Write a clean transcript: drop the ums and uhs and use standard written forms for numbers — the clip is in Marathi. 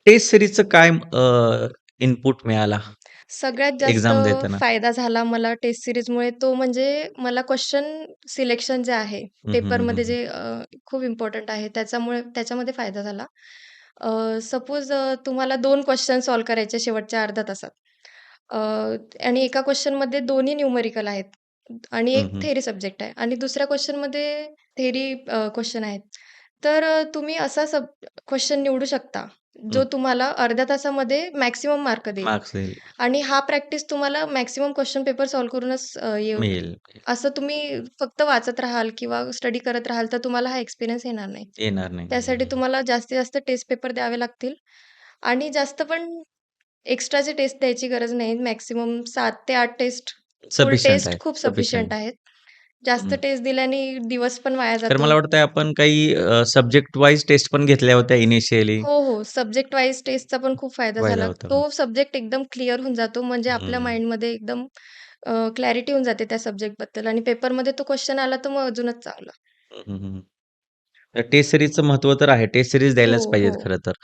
टेस्ट सीरीजचं काय इनपुट मिळाला सगळ्यात जास्त एक्झाम देताना? फायदा झाला मला टेस्ट सीरीजमुळे तो म्हणजे मला क्वेश्चन सिलेक्शन जे आहे, हं, हं, हं, हं, पेपरमध्ये हं. जे खूप इम्पोर्टंट आहे त्याच्यामुळे त्याच्यामध्ये फायदा झाला. सपोज तुम्हाला 2 क्वेश्चन सॉल्व्ह करायचे शेवटच्या अर्ध्या तासात. अ, आणि एका क्वेश्चनमध्ये दोन्ही न्यूमेरिकल आहेत आणि हं, एक हं. थेअरी सब्जेक्ट आहे आणि दुसऱ्या क्वेश्चनमध्ये थेअरी क्वेश्चन आहेत. तर तुम्ही असा क्वेश्चन निवडू शकता, जो हं. तुम्हाला अर्ध्या तासामध्ये मॅक्सिमम मार्क देईल. मार्क्स येईल. आणि हा प्रॅक्टिस तुम्हाला मॅक्सिमम क्वेश्चन पेपर सॉल्व्ह करूनच येऊ मिळेल. असं तुम्ही फक्त वाचत राहाल किंवा स्टडी करत राहाल, तर तुम्हाला हा एक्सपिरियन्स येणार नाही. येणार नाही. त्यासाठी तुम्हाला जास्तीत जास्त टेस्ट पेपर द्यावे लागतील आणि जास्त पण एक्स्ट्राचे टेस्ट द्यायची गरज नाही. मॅक्सिमम 7 ते 8 टेस्ट, फुल सफिशियंट टेस्ट आहे. खूप सफिशियंट. सफिशियंट आहेत. जास्त हं. टेस्ट दिल्याने दिवस पण वाया तर जातो. मला वाटतंय आपण काही सब्जेक्ट वाईज टेस्ट पण घेतल्या होत्या इनिशियली. हो, हो. सब्जेक्ट वाईज टेस्टचा पण खूप फायदा फायदा झाला. होता. तो सब्जेक्ट एकदम क्लिअर होऊन जातो म्हणजे आपल्या हं. माइंडमध्ये एकदम क्लॅरिटी होऊन जाते त्या सब्जेक्टबद्दल आणि पेपरमध्ये तो क्वेश्चन आला तर मग अजूनच चांगलं. हं, हं, हं. तर टेस्ट सीरीजचं महत्त्व तर आहे. टेस्ट सीरीज हो, द्यायलाच हो. पाहिजेत खरं तर.